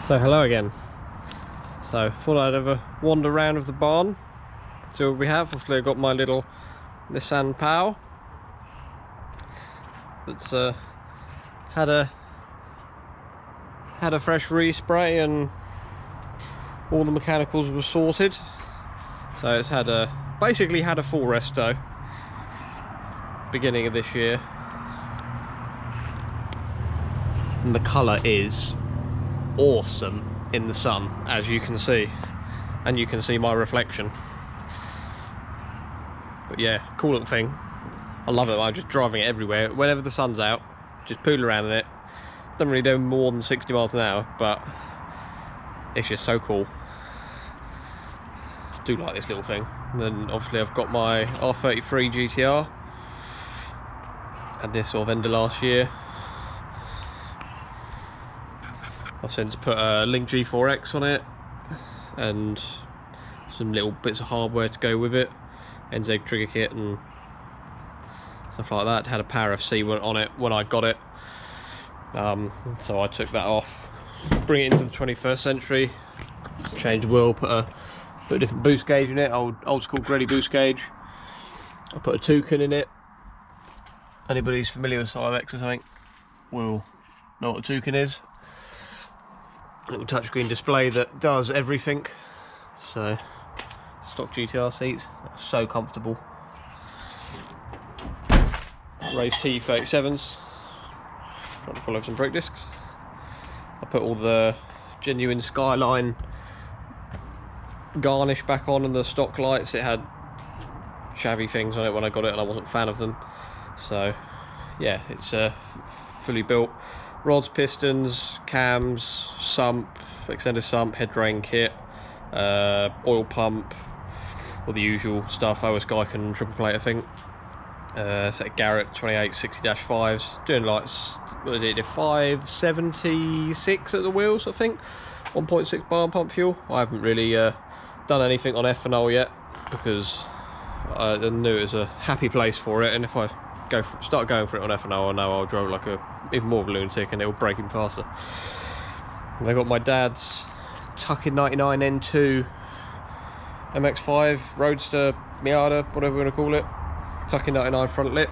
So hello again. So thought I'd have a wander around of the barn, see what we have. Obviously I've got my little Nissan Pal that's had a fresh respray and all the mechanicals were sorted. So it's had basically had a full resto beginning of this year. And the colour is awesome in the sun, as you can see, and you can see my reflection. But yeah, cool little thing. I love it. I'm just driving it everywhere whenever the sun's out, just poodle around in it. Doesn't really do more than 60 miles an hour, but it's just so cool. I do like this little thing. And then obviously I've got my R33 GTR, and this sort of end of last year. I've since put a Link G4X on it and some little bits of hardware to go with it, NZ trigger kit and stuff like that. It had a Power FC on it when I got it, so I took that off, bring it into the 21st century, change the wheel, put a different boost gauge in it, old school Greddy boost gauge. I put a toucan in it. Anybody who's familiar with Silex or something will know what a toucan is. Little touchscreen display that does everything. So stock GTR seats, so comfortable. Raised T37s, trying to follow some brake discs. I put all the genuine Skyline garnish back on and the stock lights. It had shabby things on it when I got it and I wasn't a fan of them. So yeah, it's fully built. Rods, pistons, cams, sump, extended sump, head drain kit, oil pump, all the usual stuff. OS Geiken triple plate, I think. Set of Garrett 28 60-5s, doing like 576 at the wheels, I think. 1.6 barn pump fuel. I haven't really done anything on ethanol yet because I knew it was a happy place for it, and if I start going for it on ethanol, I know I'll drive like even more of a lunatic and it'll break him faster. And I got my dad's Tucking 99 N2 MX5 Roadster Miata, whatever we're going to call it. Tucking 99 front lip,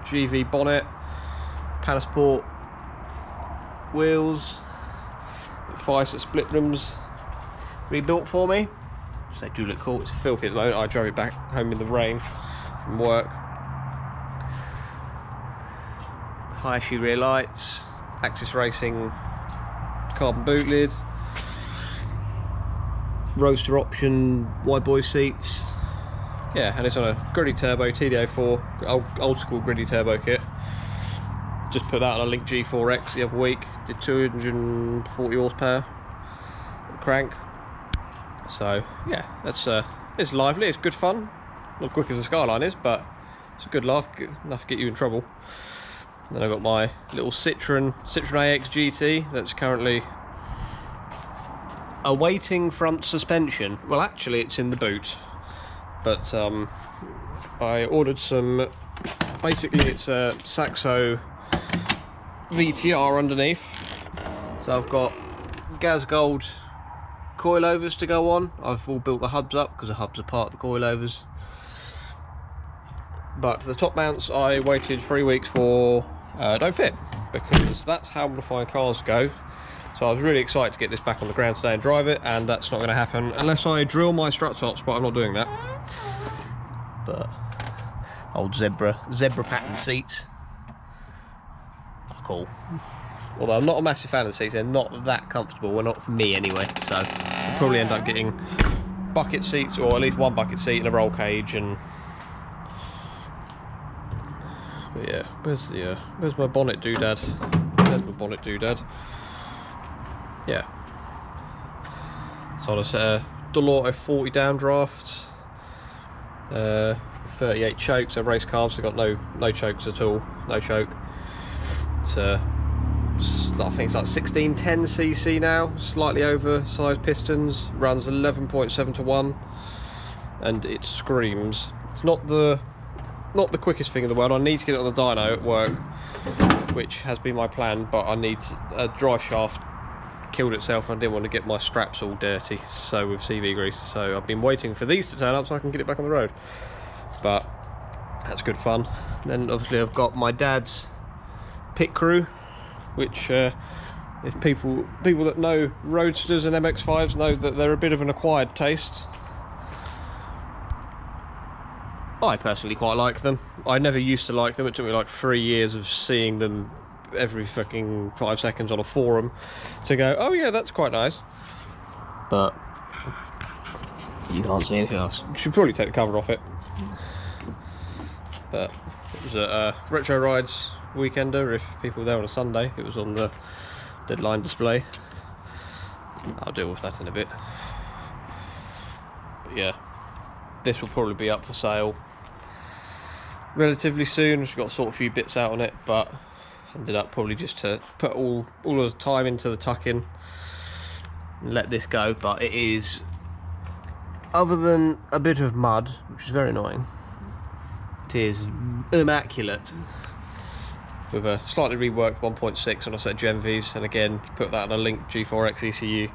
GV bonnet, Panasport wheels, 5-set split rims rebuilt for me. So they do look cool. It's filthy at the moment. I drove it back home in the rain from work. High issue rear lights, Axis Racing carbon boot lid, roadster option wide boy seats. Yeah, and it's on a Greddy turbo TD04, old school Greddy turbo kit. Just put that on a Link G4X the other week. Did 240 horsepower crank. So yeah, it's lively. It's good fun. Not quick as the Skyline is, but it's a good laugh. Enough to get you in trouble. Then I've got my little Citroen AX GT that's currently awaiting front suspension. Well, actually it's in the boot, but I ordered some, basically it's a Saxo VTR underneath. So I've got gas gold coilovers to go on. I've all built the hubs up because the hubs are part of the coilovers. But the top mounts I waited 3 weeks for don't fit, because that's how modifying cars go. So I was really excited to get this back on the ground today and drive it, and that's not going to happen unless I drill my strut tops, but I'm not doing that. But old zebra pattern seats are cool. Although I'm not a massive fan of the seats, they're not that comfortable. Well, not for me anyway. So I'll probably end up getting bucket seats, or at least one bucket seat and a roll cage. And but yeah, where's my bonnet doodad? There's my bonnet doodad. Yeah. So on a set of Delorto 40 downdrafts, 38 chokes. So race carbs, so got no chokes at all, no choke. It's I think it's like 1610cc now, slightly oversized pistons, runs 11.7 to 1, and it screams. It's not the quickest thing in the world. I need to get it on the dyno at work, which has been my plan, but I need a drive shaft killed itself and I didn't want to get my straps all dirty, so with CV grease. So I've been waiting for these to turn up so I can get it back on the road. But that's good fun. Then obviously I've got my dad's pit crew, which if people that know roadsters and MX-5s know that they're a bit of an acquired taste. I personally quite like them. I never used to like them. It took me like 3 years of seeing them every fucking 5 seconds on a forum to go, oh yeah, that's quite nice. But you can't see anything else. You should probably take the cover off it. But it was a Retro Rides weekender. If people were there on a Sunday, it was on the deadline display. I'll deal with that in a bit. But yeah, this will probably be up for sale relatively soon. Just got to sort a few bits out on it, but ended up probably just to put all of the time into the tuck-in and let this go. But it is, other than a bit of mud, which is very annoying, it is immaculate, with a slightly reworked 1.6 on a set of Gen Vs, and again put that on a Link G4X ECU.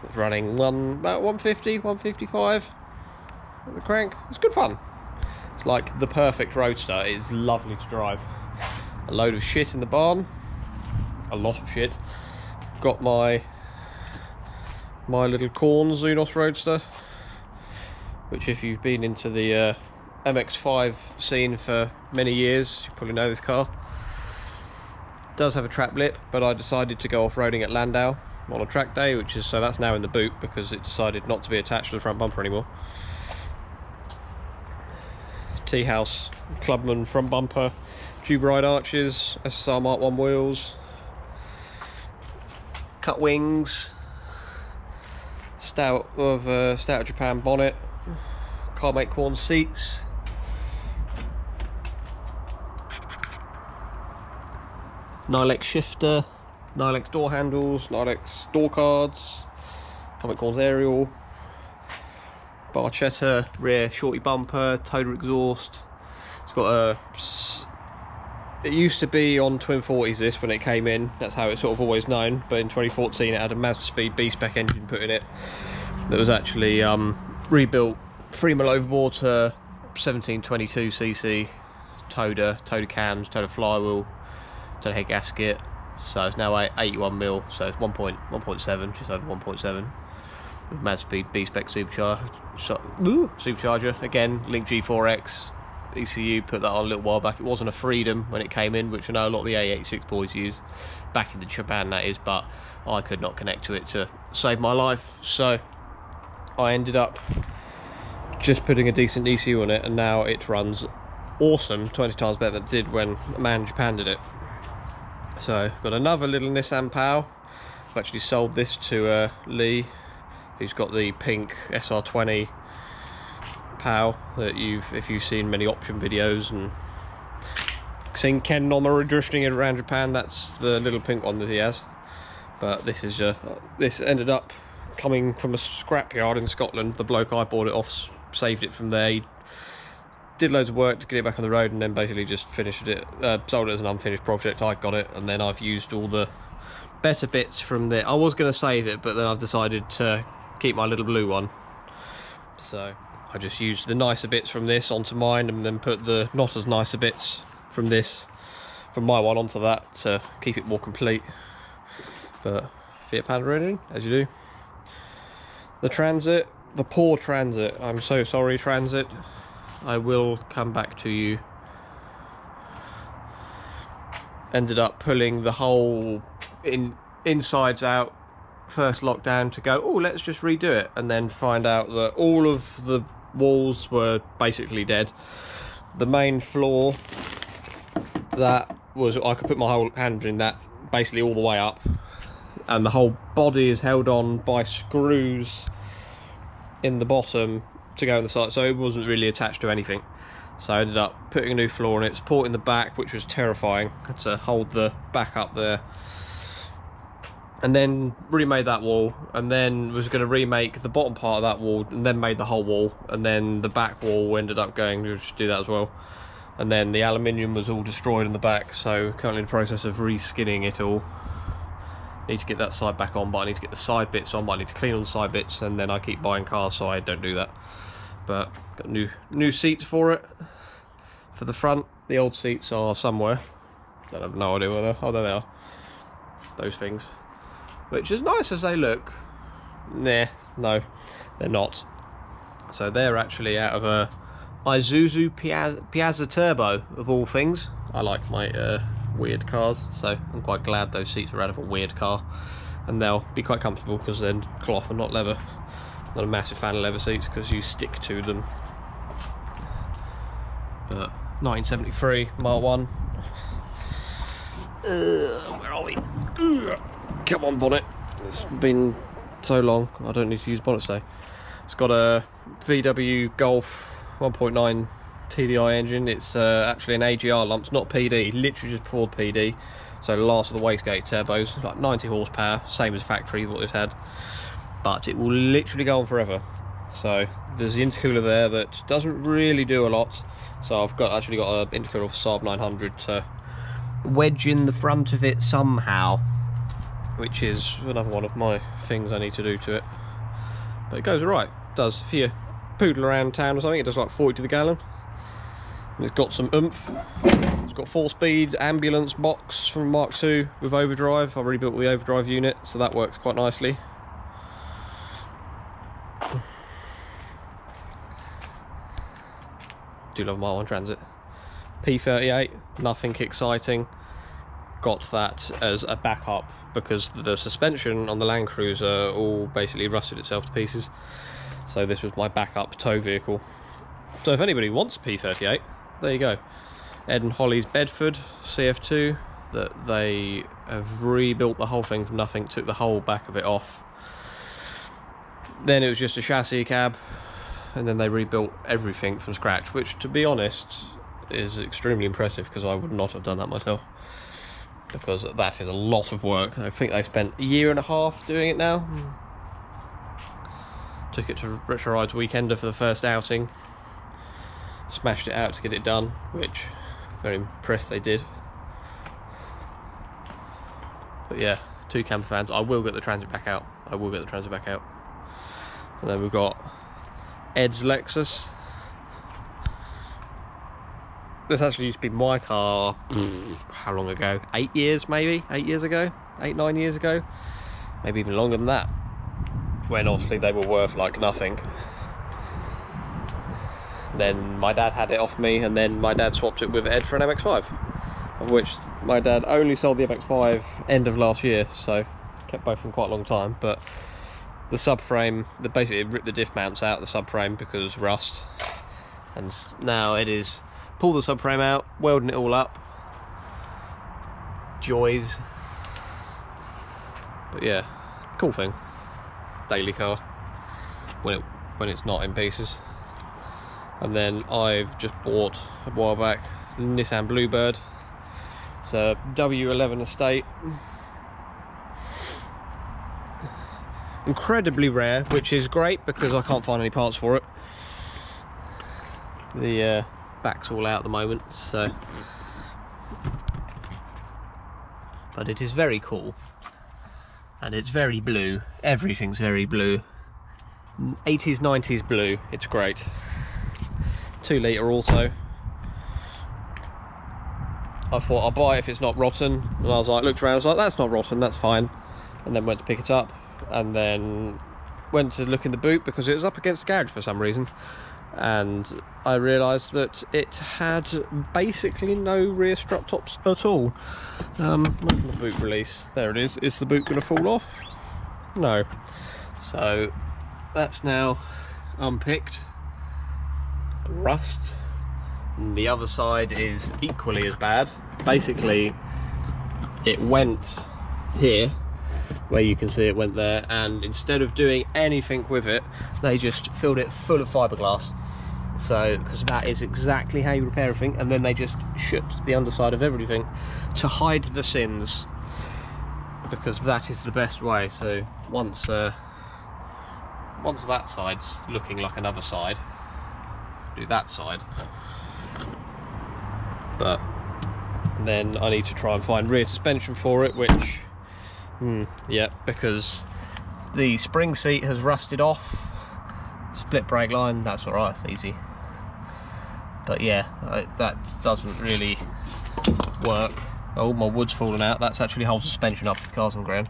It's running about 150, 155 at the crank. It's good fun. It's like the perfect roadster. It's lovely to drive. A load of shit in the barn, a lot of shit. Got my little Corn Zunos roadster, which if you've been into the MX-5 scene for many years, you probably know this car. Does have a trap lip, but I decided to go off-roading at Landau on a track day, which is, so that's now in the boot because it decided not to be attached to the front bumper anymore. T-House Clubman front bumper, tube ride arches, SSR Mark 1 wheels, cut wings, Stout Japan bonnet, Carmate Corn seats, Nilex shifter, Nilex door handles, Nilex door cards, Carmate Corn's aerial, Barchetta rear shorty bumper, Toda exhaust. It's got a, it used to be on twin 40s this when it came in, that's how it's sort of always known, but in 2014 it had a Mazda Speed B-spec engine put in it that was actually rebuilt, Freemel overboard to 1722cc Toda cams, Toda flywheel, Toda head gasket, so it's now 81mm, so it's 1.7, just over 1.7, with Mazda Speed B-spec supercharger, again Link G4X ECU, put that on a little while back. It wasn't a Freedom when it came in, which I know a lot of the A86 boys use, back in the Japan that is, but I could not connect to it to save my life, so I ended up just putting a decent ECU on it, and now it runs awesome, 20 times better than it did when a man in Japan did it. So got another little Nissan POW. I've actually sold this to Lee, who's got the pink SR20 POW that if you've seen many option videos and seen Ken Nomura drifting it around Japan, that's the little pink one that he has. But this is this ended up coming from a scrapyard in Scotland. The bloke I bought it off saved it from there. He did loads of work to get it back on the road and then basically just finished it, sold it as an unfinished project. I got it, and then I've used all the better bits from there. I was going to save it, but then I've decided to keep my little blue one, so I just used the nicer bits from this onto mine and then put the not as nicer bits from my one onto that to keep it more complete. But Fiat Panda editing, as you do. The Transit, the poor Transit, I'm so sorry Transit, I will come back to you. Ended up pulling the whole insides out first lockdown to go, oh, let's just redo it, and then find out that all of the walls were basically dead. The main floor, that was, I could put my whole hand in that basically all the way up, and the whole body is held on by screws in the bottom to go on the side, so it wasn't really attached to anything. So I ended up putting a new floor in it, supporting the back, which was terrifying. I had to hold the back up there, and then remade that wall, and then was going to remake the bottom part of that wall, and then made the whole wall, and then the back wall ended up going, we'll just do that as well. And then the aluminium was all destroyed in the back, so currently in the process of reskinning it all. Need to get that side back on, but I need to get the side bits on, but I need to clean all the side bits, and then I keep buying cars, so I don't do that. But got new seats for it. For the front, the old seats are somewhere. I have no idea where they are. Oh, there they are. Those things. Which, as nice as they look, nah, no, they're not. So they're actually out of a Isuzu Piazza Turbo, of all things. I like my weird cars, so I'm quite glad those seats are out of a weird car. And they'll be quite comfortable because they're cloth and not leather. Not a massive fan of leather seats because you stick to them. But 1973 Mark 1. Where are we? Come on, bonnet. It's been so long, I don't need to use bonnet today. It's got a VW Golf 1.9 TDI engine. It's actually an AGR lump, it's not PD, literally just before the PD. So the last of the wastegate turbos, like 90 horsepower, same as factory, what it's had. But it will literally go on forever. So there's the intercooler there that doesn't really do a lot. So I've actually got an intercooler for Saab 900 to wedge in the front of it somehow, which is another one of my things I need to do to it. But it goes alright. It does. If you poodle around town or something, it does like 40 to the gallon. And it's got some oomph. It's got 4-speed ambulance box from Mark II with overdrive. I've rebuilt the overdrive unit, so that works quite nicely. Do love Mark 1 Transit. P38, nothing exciting. Got that as a backup because the suspension on the Land Cruiser all basically rusted itself to pieces. So this was my backup tow vehicle. So if anybody wants a P38, there you go. Ed and Holly's Bedford CF2, that they have rebuilt the whole thing from nothing, took the whole back of it off. Then it was just a chassis cab, and then they rebuilt everything from scratch, which, to be honest, is extremely impressive because I would not have done that myself. Because that is a lot of work. I think they've spent a year and a half doing it now. Took it to Retro Rides Weekender for the first outing. Smashed it out to get it done, which very impressed they did. But yeah, 2 camper vans. I will get the Transit back out. I will get the Transit back out. And then we've got Ed's Lexus. This actually used to be my car, how long ago? 8 years maybe? 8 years ago? 8-9 years ago? Maybe even longer than that. When obviously they were worth like nothing. Then my dad had it off me, and then my dad swapped it with Ed for an MX-5. Of which my dad only sold the MX-5 end of last year, so kept both for quite a long time. But the subframe, they basically ripped the diff mounts out of the subframe because rust. And now it is pull the subframe out, welding it all up. Joys. But yeah, cool thing. Daily car when it's not in pieces. And then I've just bought a while back Nissan Bluebird. It's a W11 estate. Incredibly rare, which is great because I can't find any parts for it. The back's all out at the moment, so. But it is very cool. And it's very blue. Everything's very blue. 80s, 90s blue. It's great. 2 litre auto. I thought I'll buy it if it's not rotten. And I was like, looked around, I was like, that's not rotten, that's fine. And then went to pick it up. And then went to look in the boot because it was up against the garage for some reason. And I realised that it had basically no rear strut tops at all. Where's the boot release? There it is. Is the boot going to fall off? No. So that's now unpicked. Rust. And the other side is equally as bad. Basically, it went here, where you can see it went there, and instead of doing anything with it, they just filled it full of fiberglass. So, because that is exactly how you repair everything, and then they just shut the underside of everything to hide the sins, because that is the best way. So once that side's looking like another side, do that side. But then I need to try and find rear suspension for it, which Yeah, because the spring seat has rusted off. Split brake line, that's alright, it's easy. But yeah, that doesn't really work. Oh, my wood's fallen out. That's actually whole suspension up if the car's on ground.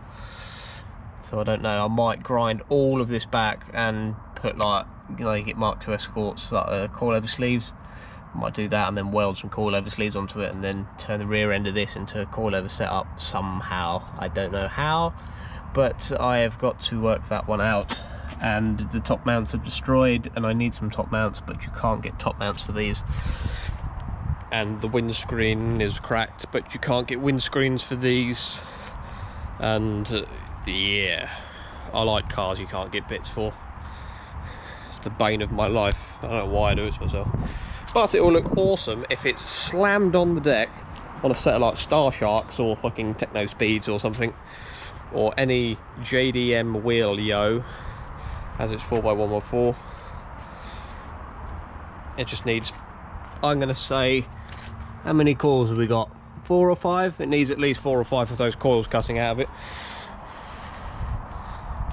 So I don't know, I might grind all of this back and put, like, you know, you get Mark II Escorts, like coilover sleeves. I might do that and then weld some coilover sleeves onto it and then turn the rear end of this into a coilover setup somehow. I don't know how, but I have got to work that one out. And the top mounts are destroyed and I need some top mounts, but you can't get top mounts for these. And the windscreen is cracked, but you can't get windscreens for these. And yeah, I like cars you can't get bits for. It's the bane of my life. I don't know why I do it to myself. But it will look awesome if it's slammed on the deck on a set of like Star Sharks or fucking Techno Speeds or something, or any JDM wheel yo, as it's 4x114. It just needs, I'm going to say, how many coils have we got? 4 or 5? It needs at least 4 or 5 of those coils cutting out of it.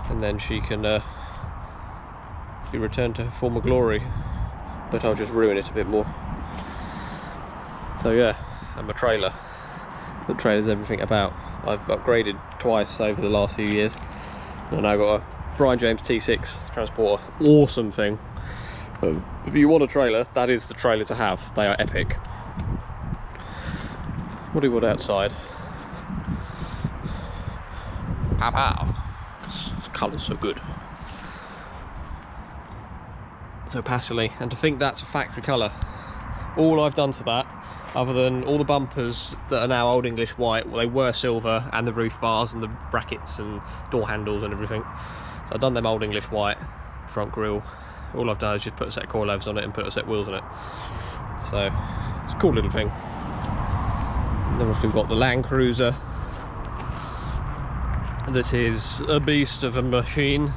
And then she can be returned to her former glory. But I'll just ruin it a bit more. So yeah, and my trailer. The trailer's everything about. I've upgraded twice over the last few years. And I've now got a Brian James T6 transporter. Awesome thing. If you want a trailer, that is the trailer to have. They are epic. What do you want outside? Pow pow. The colour's so good. So pastely, and to think that's a factory colour. All I've done to that, other than all the bumpers that are now Old English white, well, they were silver, and the roof bars and the brackets and door handles and everything. So I've done them Old English white, front grille. All I've done is just put a set of coilovers on it and put a set of wheels on it. So it's a cool little thing. And then we've got the Land Cruiser. That is a beast of a machine.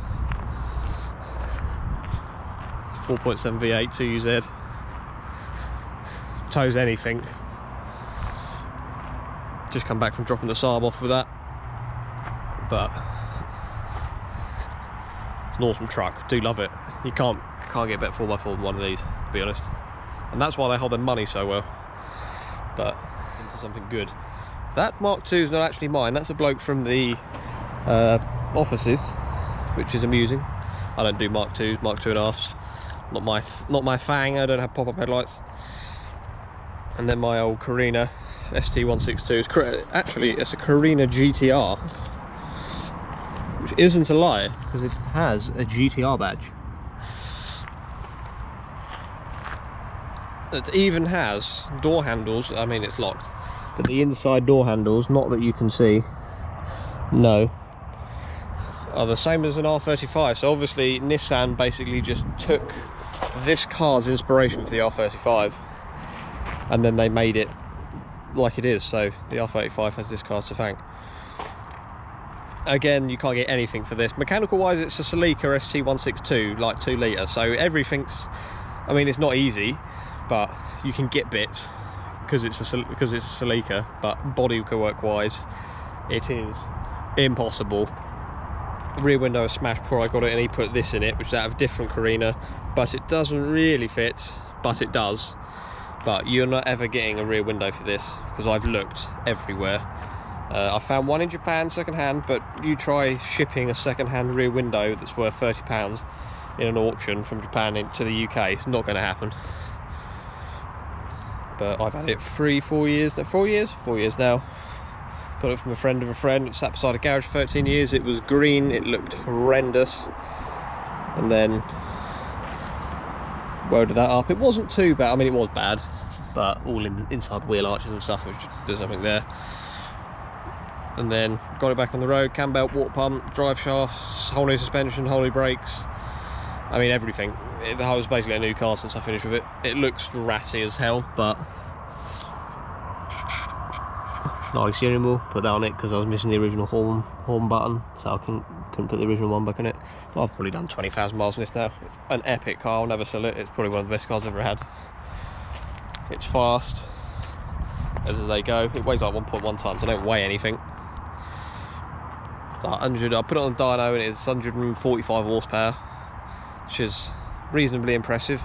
4.7 V8 2UZ. Tows anything. Just come back from dropping the Saab off with that. But it's an awesome truck. Do love it. You can't get better 4x4 than one of these, to be honest. And that's why they hold their money so well. But into something good. That Mark II is not actually mine. That's a bloke from the offices, which is amusing. I don't do Mark IIs, Mark II and a halves. Not my thing. I don't have pop-up headlights. And then my old Carina ST162. Actually, it's a Carina GTR, which isn't a lie because it has a GTR badge. It even has door handles. I mean, it's locked, but the inside door handles, not that you can see, no, are the same as an R35. So obviously Nissan basically just took this car's inspiration for the R35 and then they made it like it is. So the R35 has this car to thank. Again, you can't get anything for this. Mechanical wise, it's a Celica ST162, like 2 litre, so everything's, I mean, it's not easy, but you can get bits because it's a Celica, but body work wise it is impossible. Rear window was smashed before I got it, and he put this in it, which is out of a different Carina, but it doesn't really fit, but it does. But you're not ever getting a rear window for this because I've looked everywhere. I found one in Japan second-hand, but you try shipping a second-hand rear window that's worth £30 in an auction from Japan into the UK, it's not going to happen. But I've had it 4 years now. Got it from a friend of a friend. It sat beside a garage for 13 years. It was green, it looked horrendous, and then welded that up. It wasn't too bad, I mean it was bad, but all inside the wheel arches and stuff, which there's nothing there. And then got it back on the road, cam belt, water pump, drive shafts, whole new suspension, whole new brakes. I mean everything. It was basically a new car since I finished with it. It looks ratty as hell, but gnarly steering wheel, put that on it because I was missing the original horn button, so I couldn't put the original one back on it. Well, I've probably done 20,000 miles on this now. It's an epic car, I'll never sell it. It's probably one of the best cars I've ever had. It's fast as they go. It weighs like 1.1 tons, I don't weigh anything. 100. I put it on the dyno and it's 145 horsepower, which is reasonably impressive.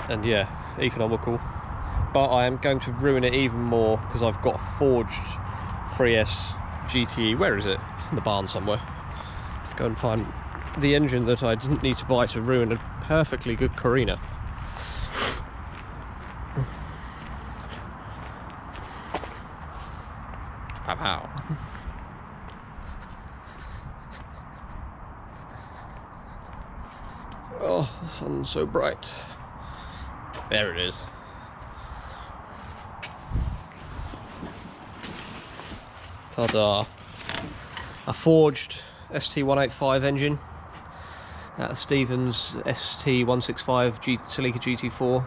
And yeah, economical. But I am going to ruin it even more because I've got a forged 3S GTE. Where is it? It's in the barn somewhere. Let's go and find the engine that I didn't need to buy to ruin a perfectly good Carina. Pow pow. Oh, the sun's so bright. There it is. Ta-da. A forged ST185 engine out of Stevens ST165 Celica GT4.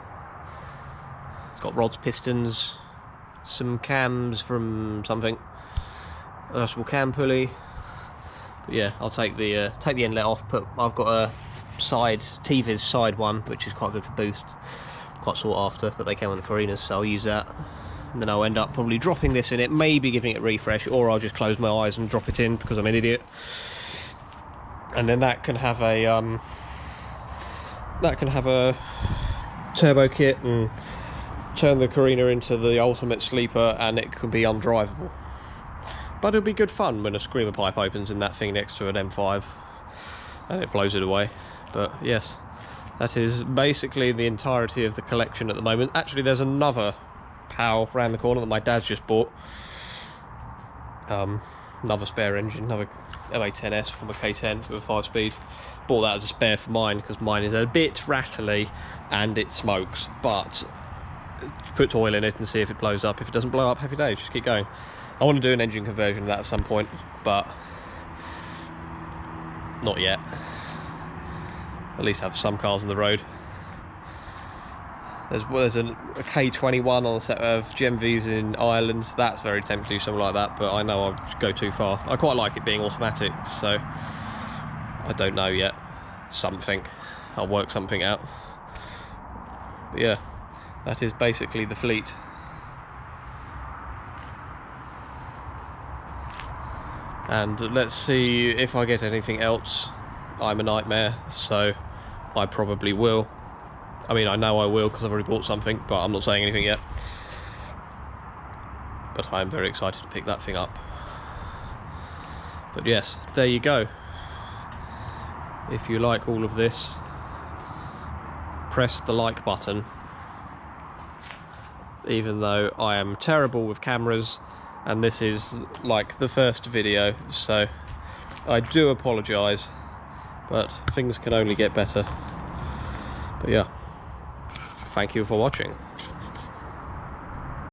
It's got rods, pistons, some cams from something, adjustable cam pulley. But yeah, I'll take the inlet off. I've got a side T-Vids side one, which is quite good for boost, quite sought after, but they came on the Carinas, so I'll use that. And then I'll end up probably dropping this in it, maybe giving it a refresh, or I'll just close my eyes and drop it in because I'm an idiot. And then that can have a turbo kit and turn the Carina into the ultimate sleeper, and it can be undrivable. But it'll be good fun when a screamer pipe opens in that thing next to an M5 and it blows it away. But yes, that is basically the entirety of the collection at the moment. Actually, there's another PAL around the corner that my dad's just bought. Another spare engine, another MA10S from a K10 with a 5-speed. Bought that as a spare for mine because mine is a bit rattly and it smokes, but put oil in it and see if it blows up. If it doesn't blow up, happy days, just keep going. I want to do an engine conversion of that at some point, but not yet. At least have some cars on the road. There's a K21 on a set of GMVs in Ireland. That's very tempting to do something like that, but I know I'll go too far. I quite like it being automatic, so I don't know yet. I'll work something out. But yeah, that is basically the fleet. And let's see if I get anything else. I'm a nightmare, so I probably will. I mean, I know I will because I've already bought something, but I'm not saying anything yet. But I'm very excited to pick that thing up. But yes, there you go. If you like all of this, press the like button. Even though I am terrible with cameras, and this is like the first video, so I do apologise, but things can only get better. But yeah, thank you for watching.